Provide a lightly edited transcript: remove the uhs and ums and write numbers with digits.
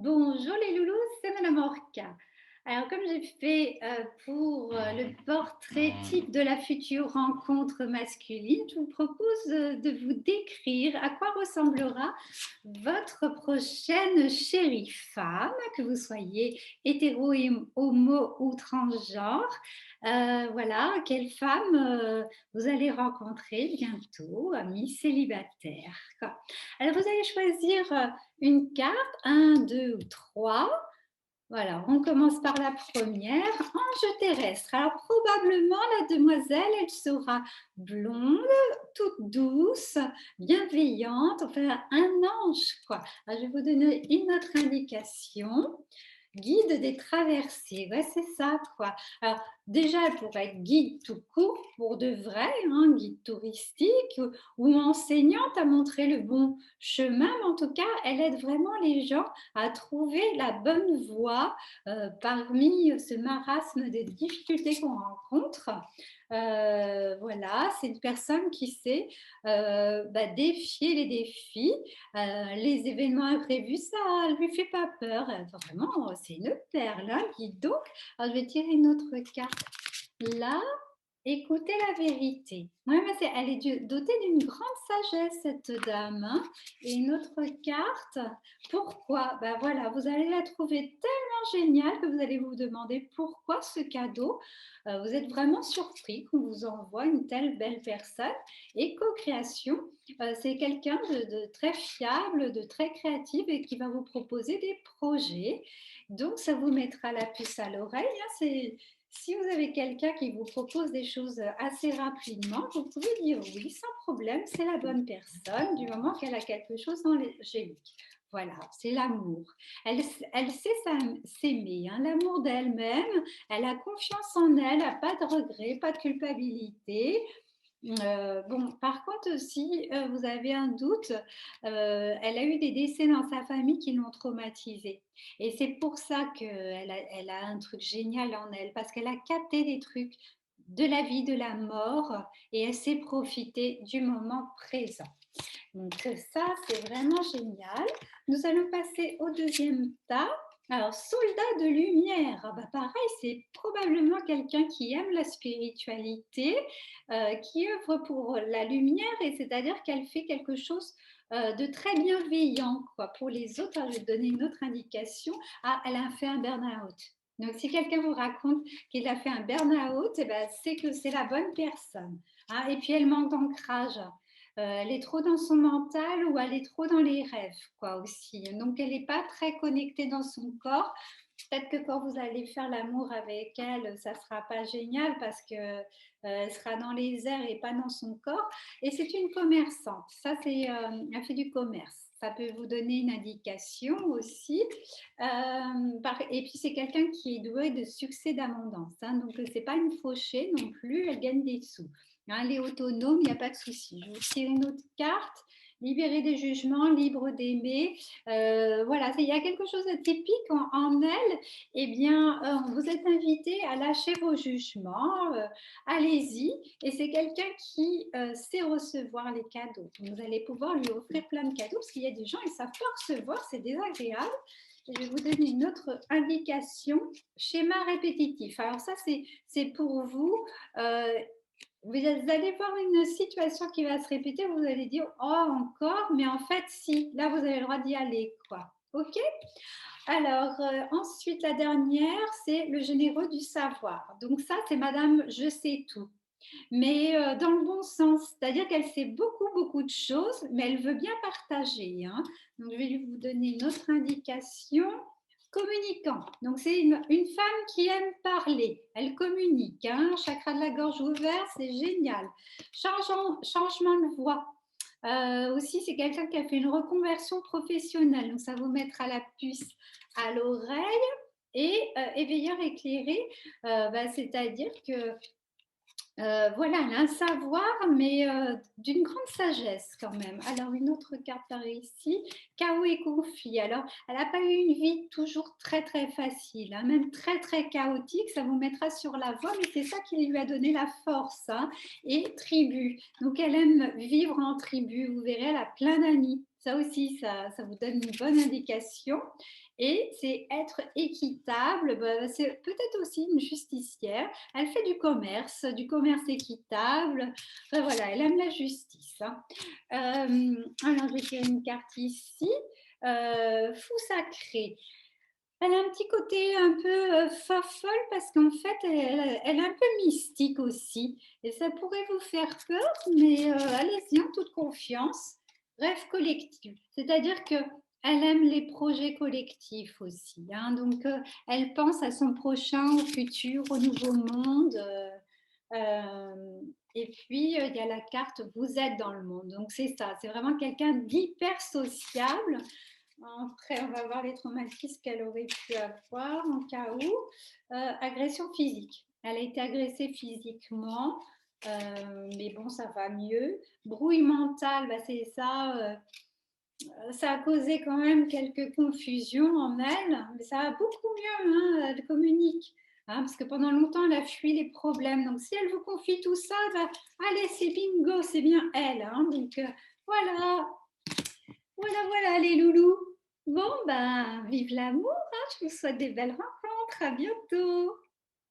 Bonjour les loulous, c'est Madame Orca. Alors comme j'ai fait pour le portrait type de la future rencontre masculine, je vous propose de vous décrire à quoi ressemblera votre prochaine chérie femme, que vous soyez hétéro, homo ou transgenre. Voilà, quelle femme vous allez rencontrer bientôt, amis célibataires. Quoi. Alors vous allez choisir une carte, un, 2 ou 3. Voilà, on commence par la première, ange terrestre. Alors probablement la demoiselle, elle sera blonde, toute douce, bienveillante, enfin un ange quoi. Alors, je vais vous donner une autre indication. Guide des traversées, ouais, c'est ça, quoi. Alors, déjà, elle pourrait être guide tout court, pour de vrai, hein, guide touristique ou enseignante à montrer le bon chemin, mais en tout cas, elle aide vraiment les gens à trouver la bonne voie parmi ce marasme de difficultés qu'on rencontre. Voilà, c'est une personne qui sait défier les défis, les événements imprévus, ça lui fait pas peur. Vraiment, c'est une perle, hein, dis donc. Alors, je vais tirer une autre carte là. Écoutez la vérité. Ouais, mais elle est dotée d'une grande sagesse, cette dame, hein. Et une autre carte. Pourquoi? Ben voilà, vous allez la trouver tellement géniale que vous allez vous demander pourquoi ce cadeau. Vous êtes vraiment surpris qu'on vous envoie une telle belle personne. Et co-création, c'est quelqu'un de très fiable, de très créatif et qui va vous proposer des projets. Donc, ça vous mettra la puce à l'oreille, hein. Si vous avez quelqu'un qui vous propose des choses assez rapidement, vous pouvez dire oui sans problème, c'est la bonne personne du moment qu'elle a quelque chose dans les géniques. Voilà, c'est l'amour. Elle sait s'aimer, hein, l'amour d'elle-même, elle a confiance en elle, elle n'a pas de regrets, pas de culpabilité. Bon, par contre, si vous avez un doute, elle a eu des décès dans sa famille qui l'ont traumatisée. Et c'est pour ça qu'elle a un truc génial en elle, parce qu'elle a capté des trucs de la vie, de la mort, et elle sait profiter du moment présent. Donc ça, c'est vraiment génial. Nous allons passer au deuxième tas. Alors, soldat de lumière, ah bah pareil, c'est probablement quelqu'un qui aime la spiritualité, qui œuvre pour la lumière, et c'est-à-dire qu'elle fait quelque chose de très bienveillant quoi, pour les autres. Alors, je vais te donner une autre indication. Ah, elle a fait un burn-out. Donc, si quelqu'un vous raconte qu'il a fait un burn-out, eh ben, c'est que c'est la bonne personne, hein. Et puis, elle manque d'ancrage. Elle est trop dans son mental ou elle est trop dans les rêves, quoi, aussi. Donc, elle n'est pas très connectée dans son corps. Peut-être que quand vous allez faire l'amour avec elle, ça ne sera pas génial parce qu'elle sera dans les airs et pas dans son corps. Et c'est une commerçante. Ça, elle fait du commerce. Ça peut vous donner une indication aussi. Et puis, c'est quelqu'un qui est doué de succès d'abondance, hein. Donc, ce n'est pas une fauchée non plus. Elle gagne des sous. Hein, elle est autonome, il n'y a pas de souci. Je vous tire une autre carte. Libérée des jugements, libre d'aimer. Voilà, il y a quelque chose de typique en elle. Eh bien, vous êtes invité à lâcher vos jugements. Allez-y. Et c'est quelqu'un qui sait recevoir les cadeaux. Vous allez pouvoir lui offrir plein de cadeaux parce qu'il y a des gens, ils ne savent pas recevoir, c'est désagréable. Et je vais vous donner une autre indication. Schéma répétitif. Alors ça, c'est pour vous. Euh, vous allez voir une situation qui va se répéter, vous allez dire oh encore, mais en fait si, là vous avez le droit d'y aller quoi. Ok. Alors ensuite la dernière c'est le généreux du savoir. Donc ça c'est Madame je sais tout, mais dans le bon sens, c'est-à-dire qu'elle sait beaucoup de choses, mais elle veut bien partager, hein. Donc je vais vous donner une autre indication. Communicant. Donc, c'est une femme qui aime parler. Elle communique, hein. Chakra de la gorge ouvert, c'est génial. Changement de voix. Aussi, c'est quelqu'un qui a fait une reconversion professionnelle. Donc, ça vous mettra la puce à l'oreille. Et éveilleur éclairé, c'est-à-dire que voilà, elle a un savoir, mais d'une grande sagesse quand même. Alors, une autre carte par ici, chaos et conflit. Alors, elle n'a pas eu une vie toujours très facile, hein, même très chaotique. Ça vous mettra sur la voie, mais c'est ça qui lui a donné la force, hein. Et tribu. Donc, elle aime vivre en tribu. Vous verrez, elle a plein d'amis. Ça aussi, ça vous donne une bonne indication. Et c'est être équitable, bah, c'est peut-être aussi une justicière. Elle fait du commerce équitable. Enfin, voilà, elle aime la justice, hein. Alors, je vais tirer une carte ici. Fou sacré. Elle a un petit côté un peu folle parce qu'en fait, elle est un peu mystique aussi. Et ça pourrait vous faire peur, mais allez-y en toute confiance. Rêve collectif. C'est-à-dire que elle aime les projets collectifs aussi, hein. Donc, elle pense à son prochain, au futur, au nouveau monde. Et puis, il y a la carte Vous êtes dans le monde. Donc, c'est ça. C'est vraiment quelqu'un d'hyper sociable. Après, on va voir les traumatismes qu'elle aurait pu avoir en cas où. Agression physique. Elle a été agressée physiquement, mais bon, ça va mieux. Brouille mentale, bah, c'est ça. Ça a causé quand même quelques confusions en elle, mais ça va beaucoup mieux, hein, elle communique. Hein, parce que pendant longtemps, elle a fui les problèmes. Donc, si elle vous confie tout ça, bah, allez, c'est bingo, c'est bien elle. Hein. Donc, voilà, voilà, les loulous. Bon, ben, vive l'amour, hein, je vous souhaite des belles rencontres, à bientôt.